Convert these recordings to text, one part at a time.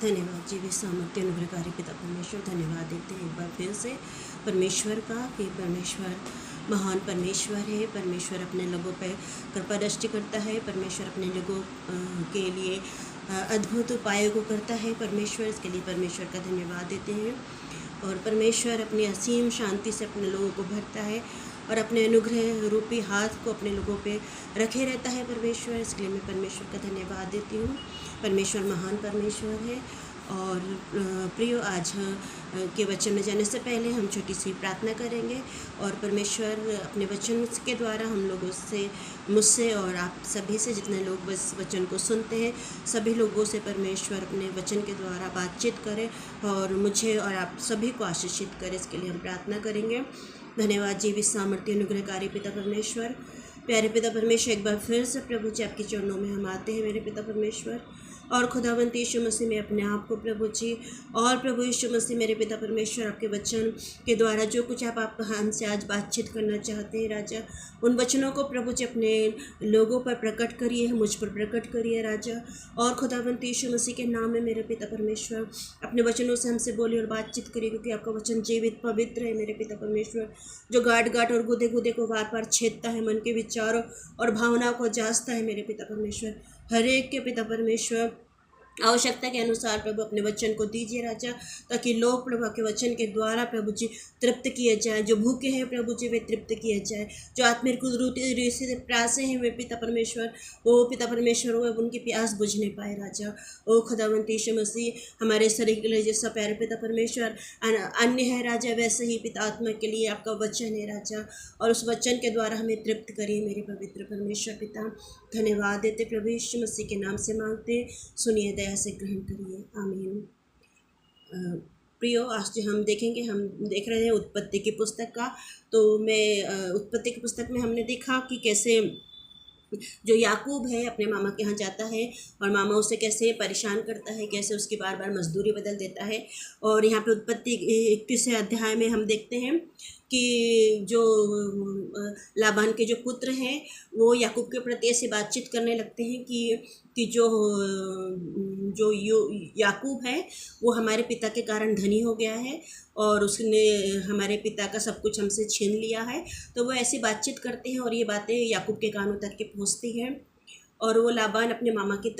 धन्यवाद जीवी सामर्थ्य अनुग्रहकारी पिता परमेश्वर, धन्यवाद देते हैं एक बार फिर से परमेश्वर का कि परमेश्वर महान परमेश्वर है। परमेश्वर अपने लोगों पर कृपा दृष्टि करता है। परमेश्वर अपने लोगों के लिए अद्भुत उपायों को करता है। परमेश्वर, इसके लिए परमेश्वर का धन्यवाद देते हैं। और परमेश्वर अपनी असीम शांति से अपने लोगों को भरता है और अपने अनुग्रह रूपी हाथ को अपने लोगों पे रखे रहता है परमेश्वर। इसके लिए मैं परमेश्वर का धन्यवाद देती हूँ। परमेश्वर महान परमेश्वर है। और प्रियो, आज के वचन में जाने से पहले हम छोटी सी प्रार्थना करेंगे और परमेश्वर अपने वचन के द्वारा हम लोगों से, मुझसे और आप सभी से, जितने लोग इस वचन को सुनते हैं, सभी लोगों से परमेश्वर अपने वचन के द्वारा बातचीत करें और मुझे और आप सभी को आशीषित करें। इसके लिए हम प्रार्थना करेंगे। धन्यवाद जीवित सामर्थ्य अनुग्रहकारी पिता परमेश्वर, प्यारे पिता परमेश्वर, एक बार फिर से प्रभु जी आपके चरणों में हम आते हैं मेरे पिता परमेश्वर। और खुदावंत यीशु मसीह में अपने आप को प्रभु जी, और प्रभु यीशु मसीह मेरे पिता परमेश्वर, आपके वचन के द्वारा जो कुछ आप हमसे आज बातचीत करना चाहते हैं राजा, उन वचनों को प्रभु जी अपने लोगों पर प्रकट करिए, मुझ पर प्रकट करिए राजा। और खुदावंत यीशु मसीह के नाम में मेरे पिता परमेश्वर, अपने वचनों से हमसे बोलिए और बातचीत करिए, क्योंकि आपका वचन जीवित पवित्र है मेरे पिता परमेश्वर, जो गाँठ गाँठ और गुदे गुदे को वार पार छेदता है, मन के विचारों और भावनाओं को जांचता है मेरे पिता परमेश्वर। हर एक के पिता परमेश्वर आवश्यकता के अनुसार प्रभु अपने वचन को दीजिए राजा, ताकि लोग प्रभु के वचन के द्वारा प्रभु जी तृप्त किए जाए। जो भूखे हैं प्रभु जी वे तृप्त किए जाए, जो आत्मिक कुदरती से प्यासे हैं वे पिता परमेश्वर, वो पिता परमेश्वर वो उनकी प्यास बुझने पाए राजा। ओ खुदावंत यीशु मसीह, हमारे शरीर के लिए जैसा प्यारे पिता परमेश्वर अन्य है राजा, वैसे ही पिता आत्मा के लिए आपका वचन है राजा, और उस वचन के द्वारा हमें तृप्त करिए मेरे पवित्र परमेश्वर पिता। धन्यवाद देते प्रभु यीशु मसीह के नाम से मांगते, सुनिए, दया से ग्रहण करिए, आमीन। प्रियो, आज जो हम देखेंगे, हम देख रहे हैं उत्पत्ति की पुस्तक का। तो मैं उत्पत्ति की पुस्तक में हमने देखा कि कैसे जो याकूब है अपने मामा के यहाँ जाता है और मामा उसे कैसे परेशान करता है, कैसे उसकी बार बार मजदूरी बदल देता है। और यहाँ पे उत्पत्ति 31 अध्याय में हम देखते हैं कि जो लाबान के जो पुत्र हैं वो याकूब के प्रति ऐसी बातचीत करने लगते हैं कि जो जो याकूब है वो हमारे पिता के कारण धनी हो गया है और उसने हमारे पिता का सब कुछ हमसे छीन लिया है। तो वो ऐसी बातचीत करते हैं और ये बातें याकूब के कानों तक के पहुँचती हैं। और वो लाबान अपने मामा के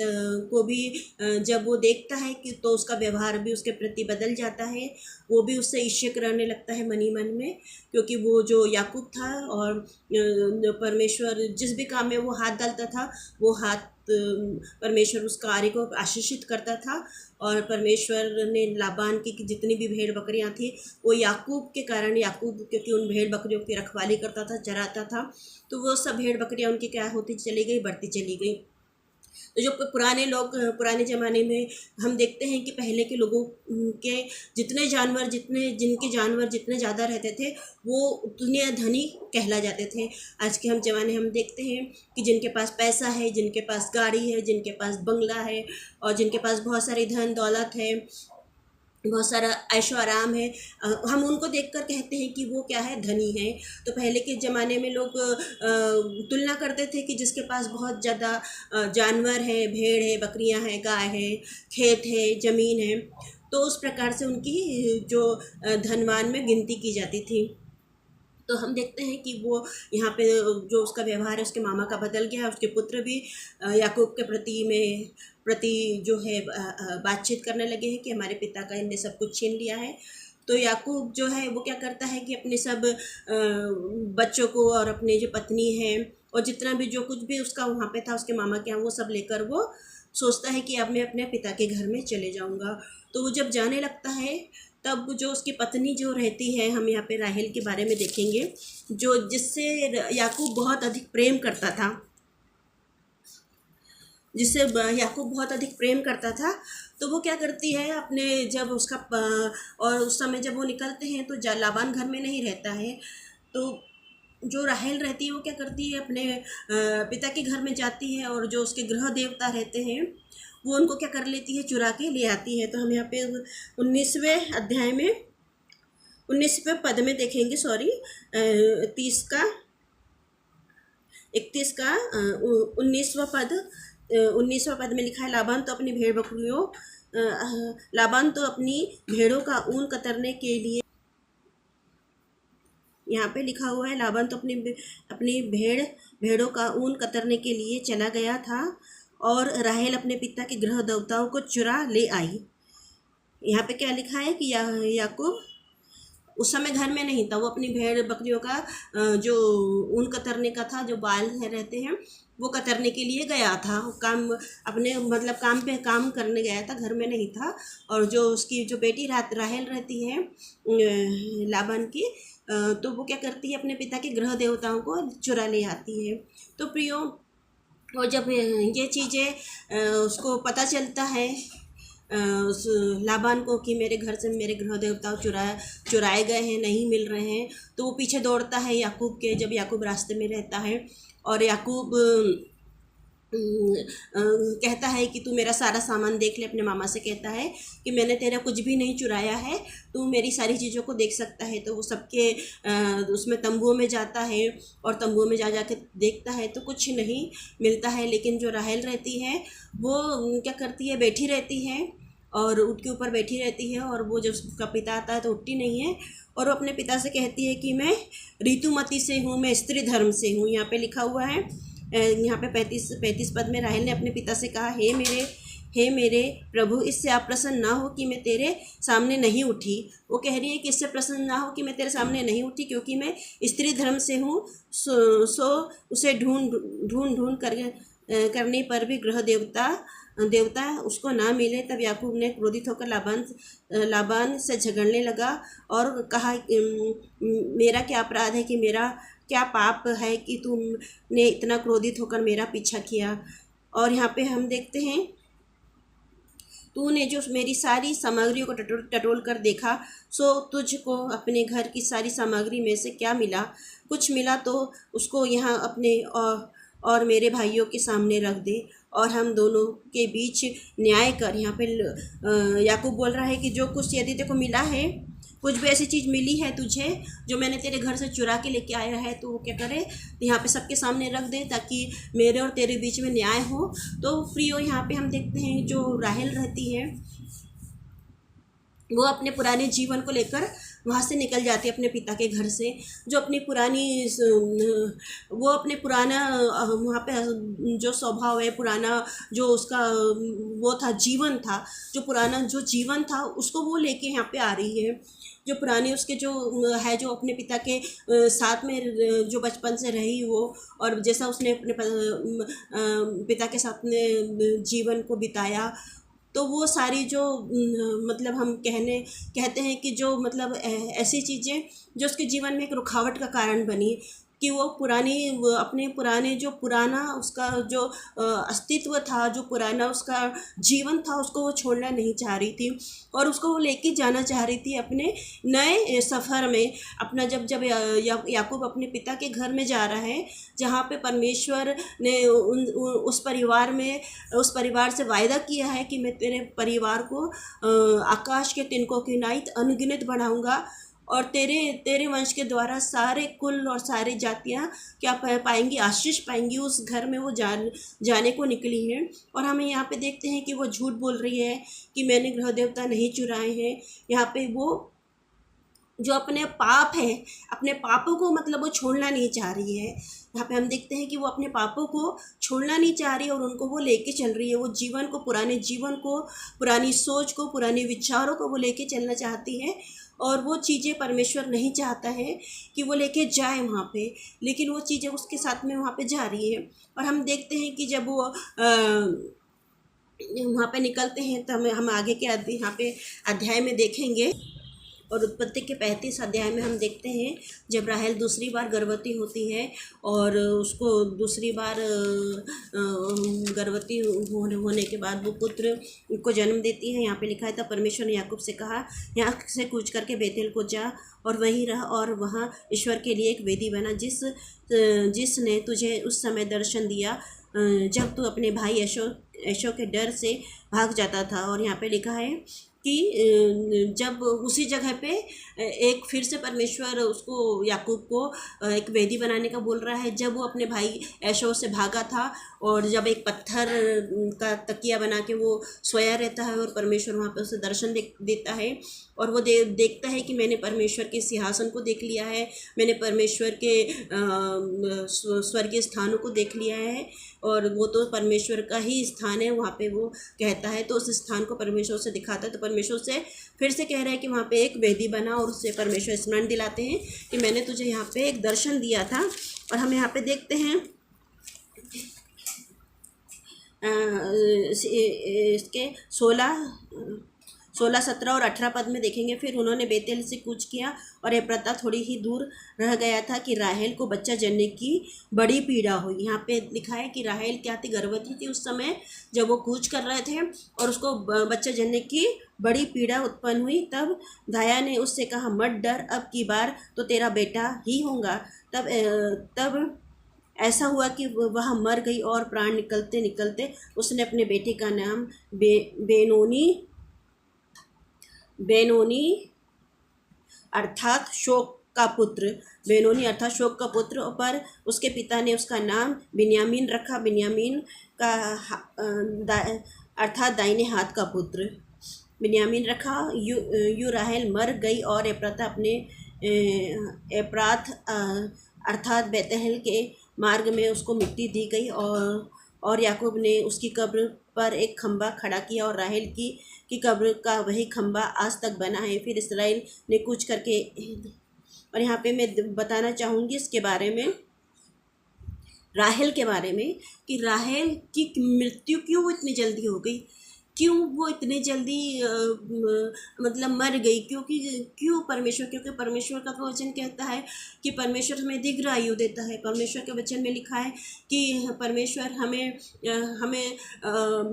को भी जब वो देखता है कि तो उसका व्यवहार भी उसके प्रति बदल जाता है। वो भी उससे ईर्ष्या करने लगता है मनी मन में, क्योंकि वो जो याकूब था और परमेश्वर जिस भी काम में वो हाथ डालता था वो हाथ परमेश्वर उस कार्य को आशीषित करता था। और परमेश्वर ने लाबान की जितनी भी भेड़ बकरियां थी वो याकूब के कारण, याकूब क्योंकि उन भेड़ बकरियों की रखवाली करता था, चराता था, तो वो सब भेड़ बकरियां उनकी क्या होती चली गई, बढ़ती चली गई। तो जो पुराने लोग, पुराने ज़माने में हम देखते हैं कि पहले के लोगों के जितने जिनके जानवर जितने ज़्यादा रहते थे वो उतने धनी कहला जाते थे। आज के हम ज़माने हम देखते हैं कि जिनके पास पैसा है, जिनके पास गाड़ी है, जिनके पास बंगला है और जिनके पास बहुत सारी धन दौलत है, बहुत सारा ऐशो आराम है, हम उनको देखकर कहते हैं कि वो क्या है, धनी है। तो पहले के ज़माने में लोग तुलना करते थे कि जिसके पास बहुत ज़्यादा जानवर है, भेड़ है, बकरियां हैं, गाय है, खेत है, ज़मीन है, तो उस प्रकार से उनकी जो धनवान में गिनती की जाती थी। तो हम देखते हैं कि वो यहाँ पे जो उसका व्यवहार है उसके मामा का बदल गया। उसके पुत्र भी याकूब के प्रति जो है बातचीत करने लगे हैं कि हमारे पिता का इनने सब कुछ छीन लिया है। तो याकूब जो है वो क्या करता है कि अपने सब बच्चों को और अपने जो पत्नी है और जितना भी जो कुछ भी उसका वहाँ पे था उसके मामा के यहाँ, वो सब लेकर वो सोचता है कि अब मैं अपने पिता के घर में चले जाऊँगा। तो वो जब जाने लगता है तब जो उसकी पत्नी जो रहती है, हम यहाँ पे राहेल के बारे में देखेंगे, जो जिससे याकूब बहुत अधिक प्रेम करता था, जिससे याकूब बहुत अधिक प्रेम करता था। तो वो क्या करती है, अपने जब उसका और उस समय जब वो निकलते हैं तो लाबान घर में नहीं रहता है, तो जो राहेल रहती है वो क्या करती है, अपने पिता के घर में जाती है और जो उसके गृह देवता रहते हैं वो उनको क्या कर लेती है, चुरा के ले आती है। तो हम यहाँ पे 19वें अध्याय में 19वें पद में देखेंगे, 31 का 19वां पद में लिखा है, लाबान तो अपनी भेड़ बकरियों लाबान तो अपनी भेड़ों का ऊन कतरने के लिए, यहाँ पे लिखा हुआ है लाबान तो अपनी भेड़ों का ऊन कतरने के लिए चला गया था और राहेल अपने पिता के गृह देवताओं को चुरा ले आई। यहाँ पे क्या लिखा है कि याकूब उस समय घर में नहीं था, वो अपनी भेड़ बकरियों का जो ऊन कतरने का था, जो बाल रहते हैं वो कतरने के लिए गया था। काम अपने मतलब काम करने गया था, घर में नहीं था। और जो उसकी जो बेटी राहेल रहती है लाबान की, तो वो क्या करती है, अपने पिता के गृह देवताओं को चुरा ले आती है। तो प्रियो, और जब ये चीज़ें उसको पता चलता है उस लाबान को कि मेरे घर से मेरे गृह देवता चुराए गए हैं, नहीं मिल रहे हैं, तो वो पीछे दौड़ता है याकूब के। जब याकूब रास्ते में रहता है और याकूब कहता है कि तू मेरा सारा सामान देख ले, अपने मामा से कहता है कि मैंने तेरा कुछ भी नहीं चुराया है, तू मेरी सारी चीज़ों को देख सकता है। तो वो सबके उसमें तंबुओं में जाता है और तंबुओं में जा के देखता है तो कुछ नहीं मिलता है। लेकिन जो राहेल रहती है वो क्या करती है, बैठी रहती है और ऊँट के ऊपर बैठी रहती है, और वो जब उसका पिता आता है तो उठती नहीं है, और वो अपने पिता से कहती है कि मैं ऋतुमती से हूँ, मैं स्त्री धर्म से हूँ। यहाँ पे लिखा हुआ है, यहाँ पे 35 पद में राहेल ने अपने पिता से कहा, हे मेरे प्रभु, इससे आप प्रसन्न ना हो कि मैं तेरे सामने नहीं उठी। वो कह रही है कि इससे प्रसन्न ना हो कि मैं तेरे सामने नहीं उठी, क्योंकि मैं स्त्री धर्म से हूँ। सो उसे ढूंढ करने पर भी गृह देवता उसको ना मिले। तब याकूब ने क्रोधित होकर लाबान से झगड़ने लगा और कहा, मेरा क्या अपराध है, कि मेरा क्या पाप है कि तुमने इतना क्रोधित होकर मेरा पीछा किया। और यहाँ पे हम देखते हैं, तूने जो मेरी सारी सामग्रियों को टटोल कर देखा, सो तुझको अपने घर की सारी सामग्री में से क्या मिला? कुछ मिला तो उसको यहाँ अपने और मेरे भाइयों के सामने रख दे और हम दोनों के बीच न्याय कर। यहाँ पे याकूब बोल रहा है कि जो कुछ यदि तेरे को मिला है, कुछ भी ऐसी चीज़ मिली है तुझे जो मैंने तेरे घर से चुरा के लेके आया है, तो वो क्या करे, यहाँ पे सबके सामने रख दे ताकि मेरे और तेरे बीच में न्याय हो। तो प्रियो, यहाँ पे हम देखते हैं जो राहेल रहती है वो अपने पुराने जीवन को लेकर वहाँ से निकल जाती है, अपने पिता के घर से। जो अपनी वो अपने पुराना वहाँ पे जो स्वभाव है, पुराना जो उसका वो था, जीवन था, जो पुराना जो जीवन था उसको वो लेके यहाँ पे आ रही है। जो पुरानी उसके जो है, जो अपने पिता के साथ में जो बचपन से रही वो, और जैसा उसने अपने पिता के साथ में जीवन को बिताया, तो वो सारी जो मतलब हम कहते हैं कि जो मतलब ऐसी चीज़ें जो उसके जीवन में एक रुकावट का कारण बनी, कि वो अपने पुराना उसका जो अस्तित्व था, जो पुराना उसका जीवन था, उसको वो छोड़ना नहीं चाह रही थी और उसको वो लेके जाना चाह रही थी अपने नए सफ़र में। अपना जब याकूब अपने पिता के घर में जा रहा है, जहाँ पे परमेश्वर ने उस परिवार से वायदा किया है कि मैं तेरे परिवार को आकाश के तिनकों की नाई अनगिनत बढ़ाऊँगा, और तेरे वंश के द्वारा सारे कुल और सारी जातियाँ क्या पाएंगी, आशीष पाएंगी। उस घर में वो जाने को निकली है। और हमें यहाँ पे देखते हैं कि वो झूठ बोल रही है कि मैंने गृह देवता नहीं चुराए हैं। यहाँ पे वो जो अपने पाप है, अपने पापों को मतलब वो छोड़ना नहीं चाह रही है। यहाँ पे हम देखते हैं कि वो अपने पापों को छोड़ना नहीं चाह रही है और उनको वो लेके चल रही है। वो जीवन को, पुराने जीवन को, पुरानी सोच को, पुराने विचारों को वो लेके चलना चाहती है, और वो चीज़ें परमेश्वर नहीं चाहता है कि वो लेके जाए वहाँ पे, लेकिन वो चीज़ें उसके साथ में वहाँ पे जा रही है। और हम देखते हैं कि जब वो वहाँ पे निकलते हैं तो हम आगे के यहाँ पे अध्याय में देखेंगे। और उत्पत्ति के 35 अध्याय में हम देखते हैं जब राहेल दूसरी बार गर्भवती होती है और उसको दूसरी बार गर्भवती होने के बाद वो पुत्र को जन्म देती है। यहाँ पे लिखा है, तब परमेश्वर ने याकूब से कहा, यहाँ से कूच करके बेतेल को जा और वही रहा और वहाँ ईश्वर के लिए एक वेदी बना जिसने तुझे उस समय दर्शन दिया जब तू अपने भाई यशो के डर से भाग जाता था। और यहाँ पे लिखा है कि जब उसी जगह पे एक फिर से परमेश्वर उसको याकूब को एक वेदी बनाने का बोल रहा है, जब वो अपने भाई एशौ से भागा था और जब एक पत्थर का तकिया बना के वो सोया रहता है और परमेश्वर वहाँ पे उसे दर्शन देता है और वो देखता है कि मैंने परमेश्वर के सिंहासन को देख लिया है, मैंने परमेश्वर के स्वर्गीय स्थानों को देख लिया है और वो तो परमेश्वर का ही स्थान है, वहाँ पे वो कहता है। तो उस स्थान को परमेश्वर से दिखाता है, तो परमेश्वर से फिर से कह रहा है कि वहाँ पे एक वेदी बना और उससे परमेश्वर स्मरण दिलाते हैं कि मैंने तुझे यहाँ पे एक दर्शन दिया था। और हम यहाँ पे देखते हैं इसके 16, 17 और 18 पद में देखेंगे। फिर उन्होंने बेतेल से कूच किया और एप्रता थोड़ी ही दूर रह गया था कि राहेल को बच्चा जनने की बड़ी पीड़ा हुई। यहाँ पे लिखा है कि राहेल क्या थी, गर्भवती थी उस समय जब वो कूच कर रहे थे और उसको बच्चा जनने की बड़ी पीड़ा उत्पन्न हुई। तब धाया ने उससे कहा, मत डर, अब की बार तो तेरा बेटा ही होगा। तब ऐसा हुआ कि वह मर गई और प्राण निकलते निकलते उसने अपने बेटे का नाम बेनोनी अर्थात शोक का पुत्र पर उसके पिता ने उसका नाम बिन्यामीन रखा। बिन्यामीन का अर्थात दाहिने हाथ का पुत्र बिन्यामीन रखा। यू राहेल मर गई और एप्राथ अर्थात बेतहल के मार्ग में उसको मिट्टी दी गई और याकूब ने उसकी कब्र पर एक खंबा खड़ा किया और राहेल की कब्र का वही खंबा आज तक बना है। फिर इस्राएल ने कूच करके, और यहाँ पे मैं बताना चाहूँगी इसके बारे में, राहेल के बारे में, कि राहेल की मृत्यु क्यों इतनी जल्दी हो गई, क्यों वो इतने जल्दी मतलब मर गई, क्यों परमेश्वर का वचन कहता है कि परमेश्वर हमें दीर्घ आयु देता है। परमेश्वर के वचन में लिखा है कि परमेश्वर हमें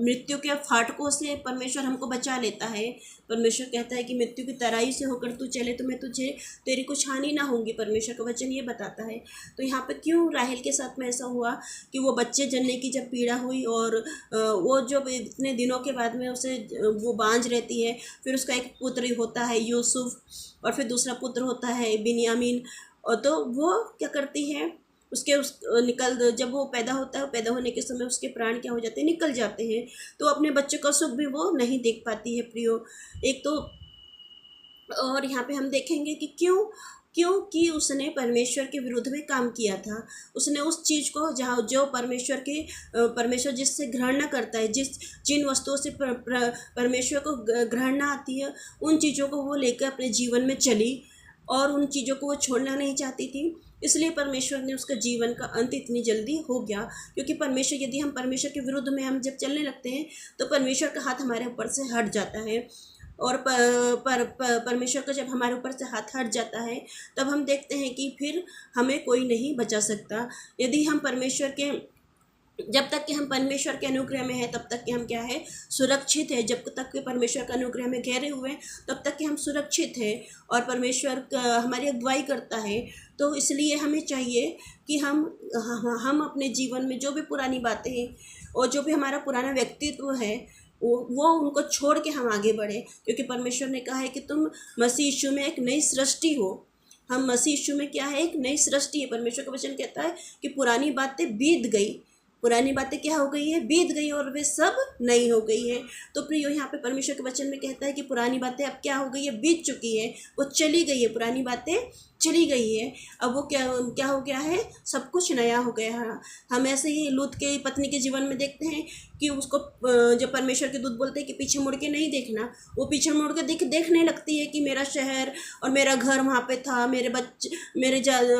मृत्यु के फाटकों से परमेश्वर हमको बचा लेता है। परमेश्वर कहता है कि मृत्यु की तराई से होकर तू चले तो मैं तेरी कुछ हानि ना होगी, परमेश्वर का वचन ये बताता है। तो यहाँ पे क्यों राहेल के साथ में ऐसा हुआ कि वो बच्चे जनने की जब पीड़ा हुई और वो जब इतने दिनों के बाद में उसे वो बांझ रहती है, फिर उसका एक पुत्र होता है यूसुफ और फिर दूसरा पुत्र होता है बिन्यामीन, और तो वो क्या करती है जब वो पैदा होता है, पैदा होने के समय उसके प्राण क्या हो जाते हैं, निकल जाते हैं। तो अपने बच्चे का सुख भी वो नहीं देख पाती है प्रियो। एक तो और यहाँ पे हम देखेंगे कि क्योंकि उसने परमेश्वर के विरुद्ध में काम किया था। उसने उस चीज़ को जो परमेश्वर जिससे घृणा करता है, जिन वस्तुओं से परमेश्वर को घृणा आती है, उन चीज़ों को वो लेकर अपने जीवन में चली और उन चीज़ों को वो छोड़ना नहीं चाहती थी। इसलिए परमेश्वर ने उसका जीवन का अंत इतनी जल्दी हो गया, क्योंकि यदि हम परमेश्वर के विरुद्ध में हम जब चलने लगते हैं तो परमेश्वर का हाथ हमारे ऊपर से हट जाता है। और परमेश्वर का जब हमारे ऊपर से हाथ हट जाता है तब हम देखते हैं कि फिर हमें कोई नहीं बचा सकता। यदि हम जब तक कि हम परमेश्वर के अनुग्रह में हैं तब तक कि हम क्या है, सुरक्षित है। जब तक कि परमेश्वर के अनुग्रह में घेरे हुए हैं तब तक कि हम सुरक्षित हैं और परमेश्वर हमारी अगुवाई करता है। तो इसलिए हमें चाहिए कि हम अपने जीवन में जो भी पुरानी बातें हैं और जो भी हमारा पुराना व्यक्तित्व है वो उनको छोड़ के हम आगे बढ़े, क्योंकि परमेश्वर ने कहा है कि तुम मसीह यीशु में एक नई सृष्टि हो। हम मसीह यीशु में क्या है, एक नई सृष्टि है। परमेश्वर का वचन कहता है कि पुरानी बातें बीत गई, पुरानी बातें क्या हो गई है, बीत गई और वे सब नई हो गई है। तो प्रियो यहाँ पे परमेश्वर के वचन में कहता है कि पुरानी बातें अब क्या हो गई है, बीत चुकी है, वो चली गई है, पुरानी बातें चली गई है। अब वो क्या हो गया है, सब कुछ नया हो गया है। हम ऐसे ही लूत के पत्नी के जीवन में देखते हैं कि उसको जब परमेश्वर के दूत बोलते हैं कि पीछे मुड़ के नहीं देखना, वो पीछे मुड़ के देखने लगती है कि मेरा शहर और मेरा घर वहाँ पे था, मेरे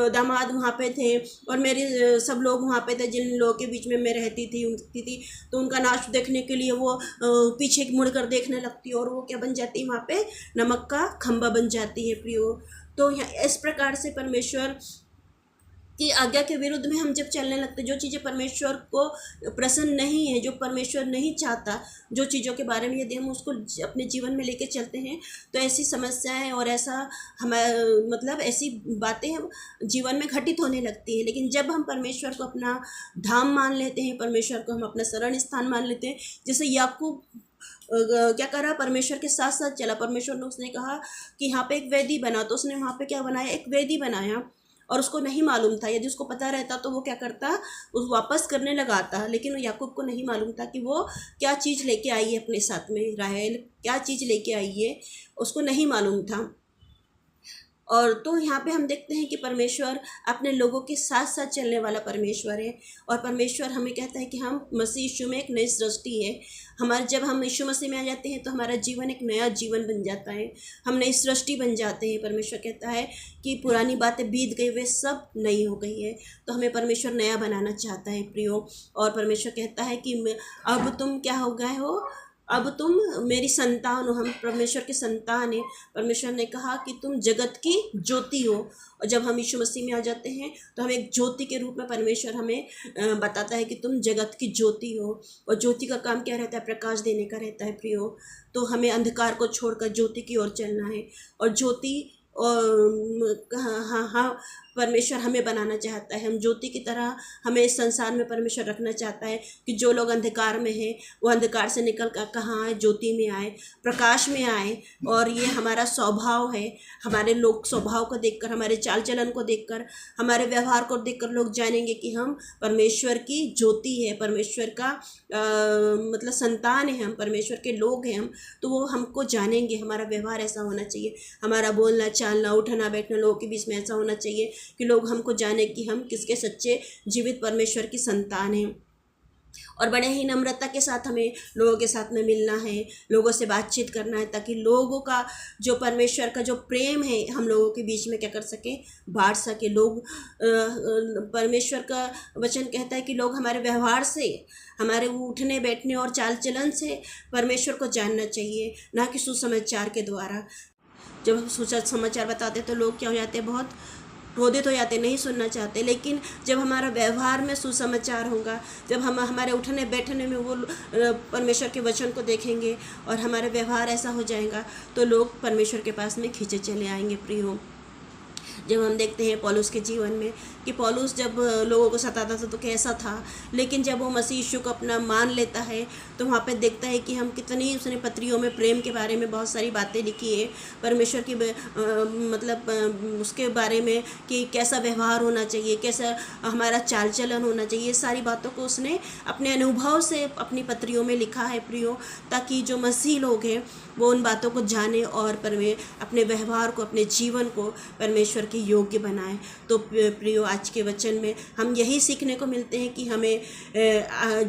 दामाद वहाँ पे थे और मेरे सब लोग वहाँ पे थे जिन लोगों के बीच में मैं रहती थी। तो उनका नाश देखने के लिए वो पीछे मुड़ कर देखने लगती है और वो क्या बन जाती है, वहाँ पे नमक का खंबा बन जाती है प्रियो। तो इस प्रकार से परमेश्वर कि आज्ञा के विरुद्ध में हम जब चलने लगते, जो चीज़ें परमेश्वर को प्रसन्न नहीं है, जो परमेश्वर नहीं चाहता, जो चीज़ों के बारे में यदि हम उसको अपने जीवन में लेके चलते हैं, तो ऐसी समस्याएं और ऐसा मतलब ऐसी बातें हम जीवन में घटित होने लगती हैं। लेकिन जब हम परमेश्वर को अपना धाम मान लेते हैं, परमेश्वर को हम अपना शरण स्थान मान लेते हैं, जैसे याकूब क्या करा, परमेश्वर के साथ साथ चला। परमेश्वर ने उसने कहा कि यहाँ पे एक वेदी बना, तो उसने वहाँ पे क्या बनाया, एक वेदी बनाया, और उसको नहीं मालूम था। यदि उसको पता रहता तो वो क्या करता, उस वापस करने लगाता। लेकिन याकूब को नहीं मालूम था कि वो क्या चीज़ लेके आई है अपने साथ में, राहेल क्या चीज़ लेके आई है, उसको नहीं मालूम था। और तो यहाँ पे हम देखते हैं कि परमेश्वर अपने लोगों के साथ साथ चलने वाला परमेश्वर है। और परमेश्वर हमें कहता है कि हम मसीह यीशु में एक नई सृष्टि है। जब हम यीशु मसीह में आ जाते हैं तो हमारा जीवन एक नया जीवन बन जाता है, हम नई सृष्टि बन जाते हैं। परमेश्वर कहता है कि पुरानी बातें बीत गई, वे सब नई हो गई है। तो हमें परमेश्वर नया बनाना चाहता है प्रियो। और परमेश्वर कहता है कि अब तुम क्या हो गए हो, अब तुम मेरी संतान हो, हम परमेश्वर के संतान हैं। परमेश्वर ने कहा कि तुम जगत की ज्योति हो। और जब हम यीशु मसीह में आ जाते हैं तो हम एक ज्योति के रूप में परमेश्वर हमें बताता है कि तुम जगत की ज्योति हो। और ज्योति का काम क्या रहता है, प्रकाश देने का रहता है प्रियो। तो हमें अंधकार को छोड़कर ज्योति की ओर चलना है। और ज्योति और हाँ, परमेश्वर हमें बनाना चाहता है। हम ज्योति की तरह हमें इस संसार में परमेश्वर रखना चाहता है कि जो लोग अंधकार में हैं वो अंधकार से निकल कर कहाँ आए, ज्योति में आए, प्रकाश में आए। और ये हमारा स्वभाव है। हमारे लोग स्वभाव को देखकर, हमारे चाल चलन को देखकर, हमारे व्यवहार को देखकर लोग जानेंगे कि हम परमेश्वर की ज्योति है, परमेश्वर का मतलब संतान है, हम परमेश्वर के लोग हैं हम। तो वो हमको जानेंगे। हमारा व्यवहार ऐसा होना चाहिए, हमारा बोलना चालना उठना बैठना लोगों के बीच में ऐसा होना चाहिए कि लोग हमको जाने कि हम किसके सच्चे जीवित परमेश्वर की संतान हैं। और बड़े ही नम्रता के साथ हमें लोगों के साथ में मिलना है, लोगों से बातचीत करना है, ताकि लोगों का जो परमेश्वर का जो प्रेम है हम लोगों के बीच में क्या कर सके, बांट सके। लोग परमेश्वर का वचन कहता है कि लोग हमारे व्यवहार से, हमारे उठने बैठने और चाल चलन से परमेश्वर को जानना चाहिए, ना कि सुसमाचार के द्वारा। जब हम सुसमाचार बताते तो लोग क्या हो जाते हैं, बहुत क्रोधित हो जाते, नहीं सुनना चाहते। लेकिन जब हमारा व्यवहार में सुसमाचार होगा, जब हम हमारे उठने बैठने में वो परमेश्वर के वचन को देखेंगे और हमारा व्यवहार ऐसा हो जाएगा, तो लोग परमेश्वर के पास में खींचे चले आएंगे प्रियो। जब हम देखते हैं पौलुस के जीवन में कि पौलुस जब लोगों को सताता था तो कैसा था, लेकिन जब वो मसीह यीशु को अपना मान लेता है तो वहाँ पे देखता है कि हम कितनी, उसने पत्रियों में प्रेम के बारे में बहुत सारी बातें लिखी है, परमेश्वर की मतलब उसके बारे में कि कैसा व्यवहार होना चाहिए, कैसा हमारा चाल चलन होना चाहिए, ये सारी बातों को उसने अपने अनुभव से अपनी पत्रियों में लिखा है प्रियो, ताकि जो मसीह लोग हैं वो उन बातों को जाने और अपने व्यवहार को, अपने जीवन को परमेश्वर के योग्य बनाएं। तो प्रियो, आज के वचन में हम यही सीखने को मिलते हैं कि हमें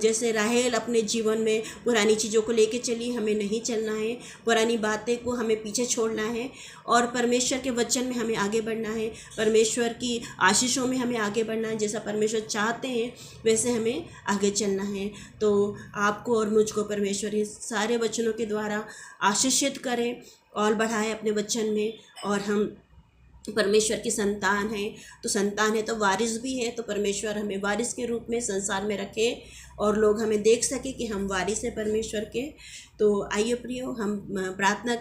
जैसे राहेल अपने जीवन में पुरानी चीज़ों को लेके चली, हमें नहीं चलना है, पुरानी बातें को हमें पीछे छोड़ना है और परमेश्वर के वचन में हमें आगे बढ़ना है, परमेश्वर की आशीषों में हमें आगे बढ़ना है। जैसा परमेश्वर चाहते हैं वैसे हमें आगे चलना है। तो आपको और मुझको परमेश्वर इस सारे वचनों के द्वारा आशीषित करें और बढ़ाएं अपने वचन में। और हम परमेश्वर की संतान है, तो संतान है तो वारिस भी है, तो परमेश्वर हमें वारिस के रूप में संसार में रखे और लोग हमें देख सके कि हम वारिस हैं परमेश्वर के। तो आइए प्रियो, हम प्रार्थना कर